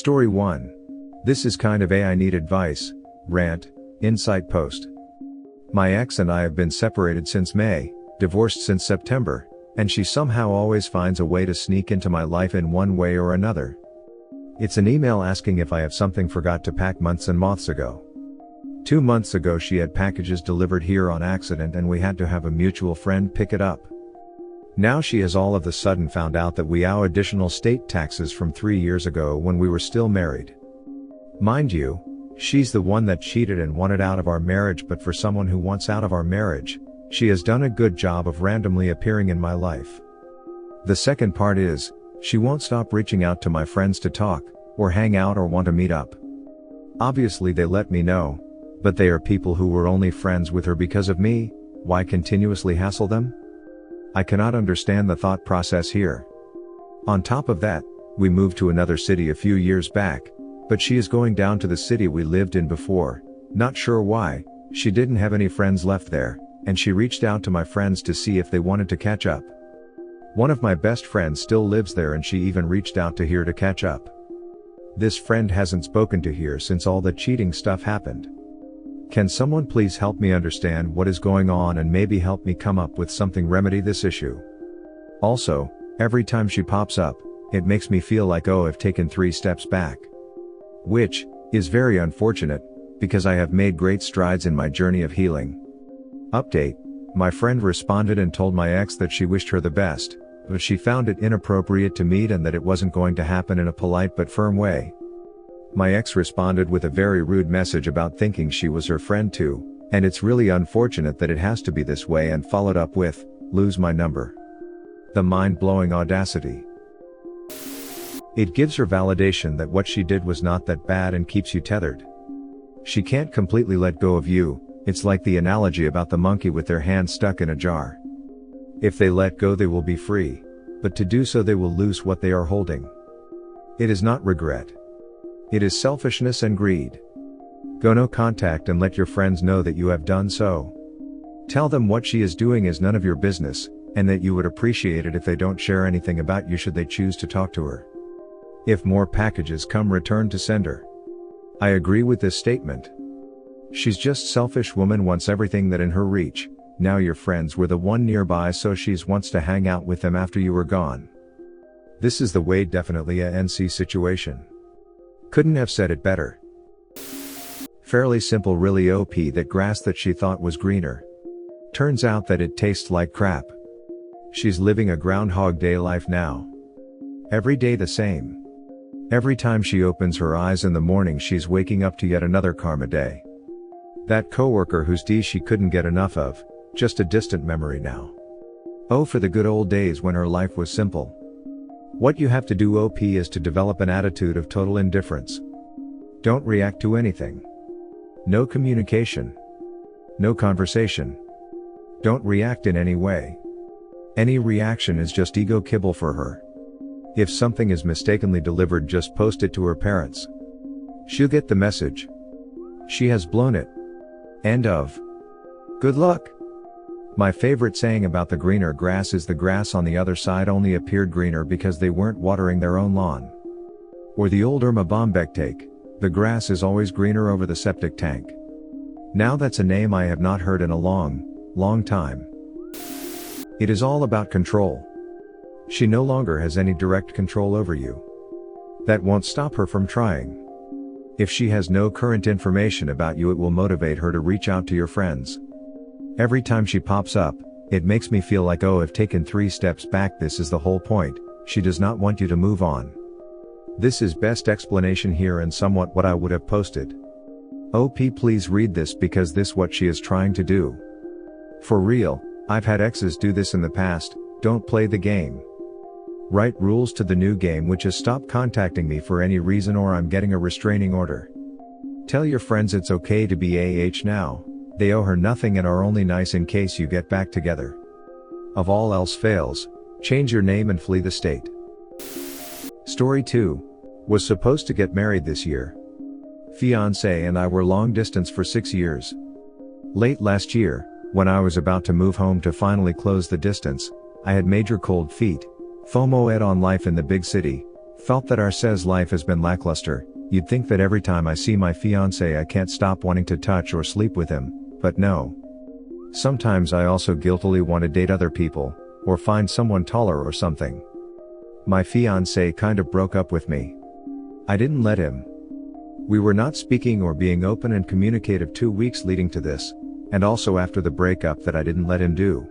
Story 1. This is kind of a I need advice, rant, insight post. My ex and I have been separated since May, divorced since September, and she somehow always finds a way to sneak into my life in one way or another. It's an email asking if I have something forgot to pack months and moths ago. 2 months ago she had packages delivered here on accident and we had to have a mutual friend pick it up. Now she has all of a sudden found out that we owe additional state taxes from 3 years ago when we were still married. Mind you, she's the one that cheated and wanted out of our marriage, but for someone who wants out of our marriage, she has done a good job of randomly appearing in my life. The second part is, she won't stop reaching out to my friends to talk, or hang out or want to meet up. Obviously they let me know, but they are people who were only friends with her because of me. Why continuously hassle them? I cannot understand the thought process here. On top of that, we moved to another city a few years back, but she is going down to the city we lived in before, not sure why. She didn't have any friends left there, and she reached out to my friends to see if they wanted to catch up. One of my best friends still lives there and she even reached out to here to catch up. This friend hasn't spoken to here since all the cheating stuff happened. Can someone please help me understand what is going on and maybe help me come up with something remedy this issue? Also, every time she pops up, it makes me feel like I've taken 3 steps back. Which is very unfortunate, because I have made great strides in my journey of healing. Update: my friend responded and told my ex that she wished her the best, but she found it inappropriate to meet and that it wasn't going to happen in a polite but firm way. My ex responded with a very rude message about thinking she was her friend too, and it's really unfortunate that it has to be this way, and followed up with, "Lose my number." The mind-blowing audacity. It gives her validation that what she did was not that bad and keeps you tethered. She can't completely let go of you. It's like the analogy about the monkey with their hand stuck in a jar. If they let go they will be free, but to do so they will lose what they are holding. It is not regret. It is selfishness and greed. Go no contact and let your friends know that you have done so. Tell them what she is doing is none of your business, and that you would appreciate it if they don't share anything about you should they choose to talk to her. If more packages come, return to sender. I agree with this statement. She's just selfish woman, wants everything that in her reach. Now your friends were the one nearby, so she's wants to hang out with them after you were gone. This is the way, definitely a NC situation. Couldn't have said it better. Fairly simple, really. OP that grass that she thought was greener turns out that it tastes like crap. She's living a Groundhog Day life now. Every day the same. Every time she opens her eyes in the morning she's waking up to yet another karma day. That coworker whose D she couldn't get enough of, just a distant memory now. Oh, for the good old days when her life was simple. What you have to do, OP, is to develop an attitude of total indifference. Don't react to anything. No communication. No conversation. Don't react in any way. Any reaction is just ego kibble for her. If something is mistakenly delivered, just post it to her parents. She'll get the message. She has blown it. End of. Good luck. My favorite saying about the greener grass is the grass on the other side only appeared greener because they weren't watering their own lawn. Or the old Irma Bombeck take, the grass is always greener over the septic tank. Now that's a name I have not heard in a long time. It is all about control. She no longer has any direct control over you. That won't stop her from trying. If she has no current information about you, it will motivate her to reach out to your friends. Every time she pops up, it makes me feel like I've taken 3 steps back. This is the whole point. She does not want you to move on. This is best explanation here and somewhat what I would have posted. OP, please read this because this what she is trying to do. For real, I've had exes do this in the past. Don't play the game. Write rules to the new game, which is stop contacting me for any reason or I'm getting a restraining order. Tell your friends it's okay to be AH now. They owe her nothing and are only nice in case you get back together. If all else fails, change your name and flee the state. Story 2. Was supposed to get married this year. Fiance and I were long distance for 6 years. Late last year, when I was about to move home to finally close the distance, I had major cold feet. FOMO ed on life in the big city, Felt that Arce's life has been lackluster. You'd think that every time I see my fiance I can't stop wanting to touch or sleep with him, but no. Sometimes I also guiltily want to date other people, or find someone taller or something. My fiance kind of broke up with me. I didn't let him. We were not speaking or being open and communicative 2 weeks leading to this, and also after the breakup that I didn't let him do.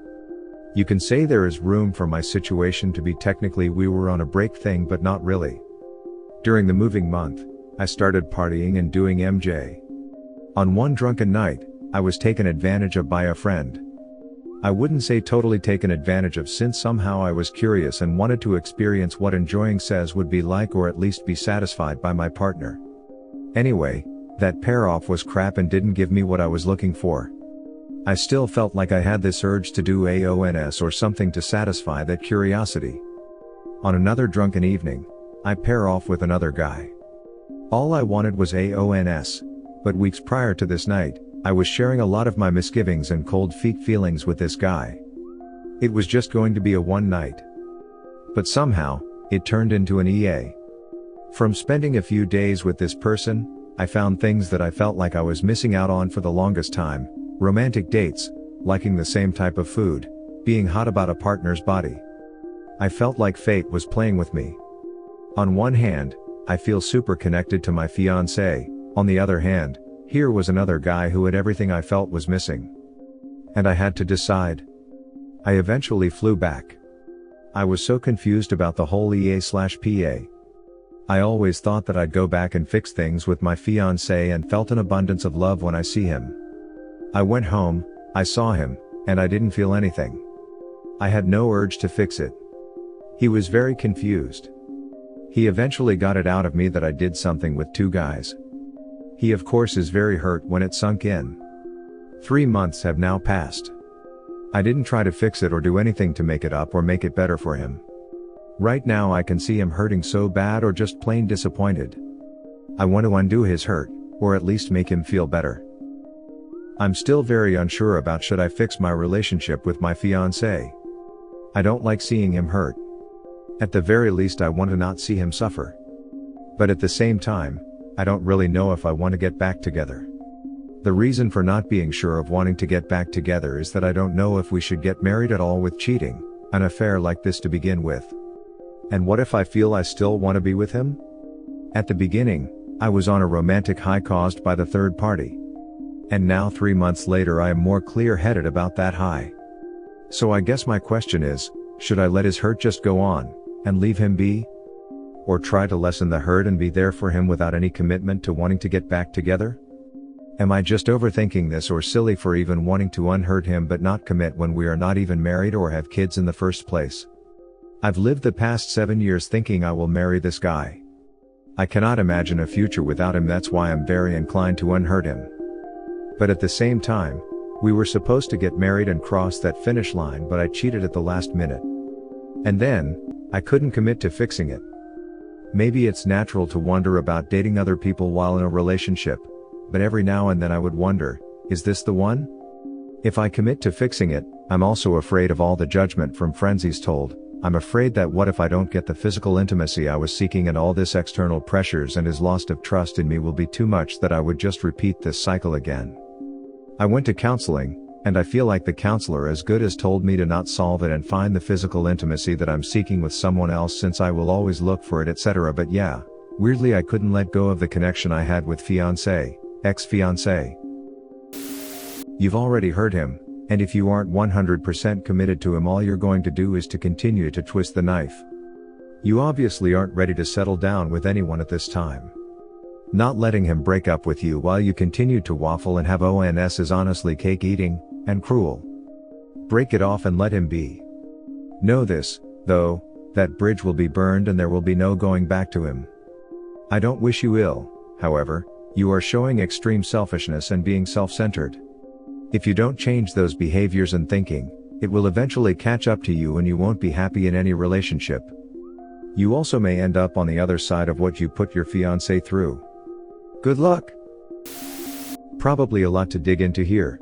You can say there is room for my situation to be technically we were on a break thing, but not really. During the moving month, I started partying and doing MJ. On one drunken night, I was taken advantage of by a friend. I wouldn't say totally taken advantage of, since somehow I was curious and wanted to experience what enjoying sex would be like, or at least be satisfied by my partner. Anyway, that pair-off was crap and didn't give me what I was looking for. I still felt like I had this urge to do AONS or something to satisfy that curiosity. On another drunken evening, I pair off with another guy. All I wanted was AONS, but weeks prior to this night, I was sharing a lot of my misgivings and cold feet feelings with this guy. It was just going to be a one night. But somehow, it turned into an EA. From spending a few days with this person, I found things that I felt like I was missing out on for the longest time: romantic dates, liking the same type of food, being hot about a partner's body. I felt like fate was playing with me. On one hand, I feel super connected to my fiancé, on the other hand, here was another guy who had everything I felt was missing. And I had to decide. I eventually flew back. I was so confused about the whole EA/PA. I always thought that I'd go back and fix things with my fiancé and felt an abundance of love when I see him. I went home, I saw him, and I didn't feel anything. I had no urge to fix it. He was very confused. He eventually got it out of me that I did something with two guys. He of course is very hurt when it sunk in. 3 months have now passed. I didn't try to fix it or do anything to make it up or make it better for him. Right now I can see him hurting so bad or just plain disappointed. I want to undo his hurt, or at least make him feel better. I'm still very unsure about should I fix my relationship with my fiancé. I don't like seeing him hurt. At the very least I want to not see him suffer. But at the same time, I don't really know if I want to get back together. The reason for not being sure of wanting to get back together is that I don't know if we should get married at all with cheating, an affair like this to begin with. And what if I feel I still want to be with him? At the beginning, I was on a romantic high caused by the third party. And now 3 months later I am more clear-headed about that high. So I guess my question is, should I let his hurt just go on, and leave him be? Or try to lessen the hurt and be there for him without any commitment to wanting to get back together? Am I just overthinking this, or silly for even wanting to unhurt him but not commit when we are not even married or have kids in the first place? I've lived the past 7 years thinking I will marry this guy. I cannot imagine a future without him, that's why I'm very inclined to unhurt him. But at the same time, we were supposed to get married and cross that finish line, but I cheated at the last minute. And then, I couldn't commit to fixing it. Maybe it's natural to wonder about dating other people while in a relationship, but every now and then I would wonder, is this the one? If I commit to fixing it, I'm also afraid of all the judgment from friends he's told. I'm afraid that what if I don't get the physical intimacy I was seeking, and all this external pressures and his loss of trust in me will be too much, that I would just repeat this cycle again. I went to counseling, and I feel like the counselor as good as told me to not solve it and find the physical intimacy that I'm seeking with someone else, since I will always look for it, etc. But yeah, weirdly I couldn't let go of the connection I had with fiancé, ex-fiancé. You've already hurt him, and if you aren't 100% committed to him, all you're going to do is to continue to twist the knife. You obviously aren't ready to settle down with anyone at this time. Not letting him break up with you while you continue to waffle and have ONS is honestly cake eating, and cruel. Break it off and let him be. Know this, though, that bridge will be burned and there will be no going back to him. I don't wish you ill, however, you are showing extreme selfishness and being self-centered. If you don't change those behaviors and thinking, it will eventually catch up to you and you won't be happy in any relationship. You also may end up on the other side of what you put your fiancé through. Good luck! Probably a lot to dig into here.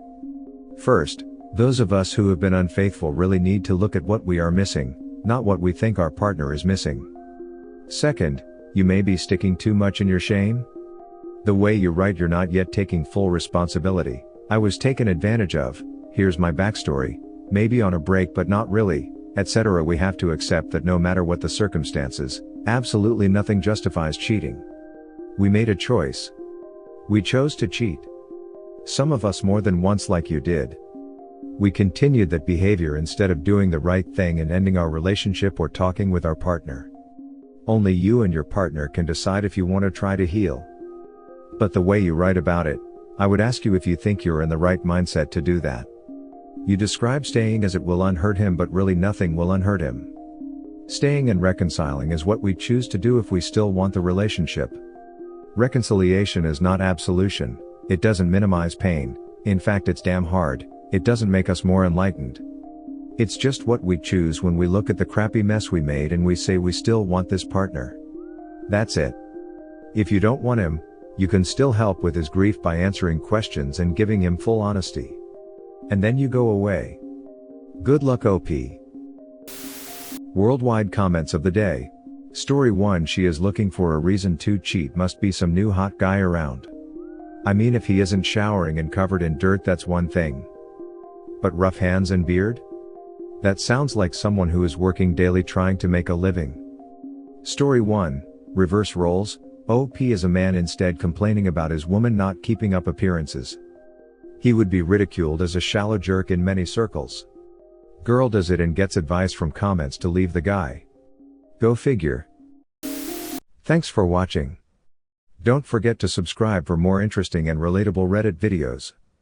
First, those of us who have been unfaithful really need to look at what we are missing, not what we think our partner is missing. Second, You may be sticking too much in your shame? The way you write you're not yet taking full responsibility. I was taken advantage of, here's my backstory, maybe on a break but not really, etc. We have to accept that no matter what the circumstances, absolutely nothing justifies cheating. We made a choice. We chose to cheat. Some of us more than once like you did. We continued that behavior instead of doing the right thing and ending our relationship or talking with our partner. Only you and your partner can decide if you want to try to heal. But the way you write about it, I would ask you if you think you're in the right mindset to do that. You describe staying as it will unhurt him, but really nothing will unhurt him. Staying and reconciling is what we choose to do if we still want the relationship. Reconciliation is not absolution, it doesn't minimize pain, in fact it's damn hard, it doesn't make us more enlightened. It's just what we choose when we look at the crappy mess we made and we say we still want this partner. That's it. If you don't want him, you can still help with his grief by answering questions and giving him full honesty. And then you go away. Good luck, OP. Worldwide comments of the day. Story 1. She is looking for a reason to cheat. Must be some new hot guy around. I mean, if he isn't showering and covered in dirt, that's one thing. But rough hands and beard? That sounds like someone who is working daily trying to make a living. Story 1. Reverse roles. OP is a man instead complaining about his woman not keeping up appearances. He would be ridiculed as a shallow jerk in many circles. Girl does it and gets advice from comments to leave the guy. Go figure. Thanks for watching. Don't forget to subscribe for more interesting and relatable Reddit videos.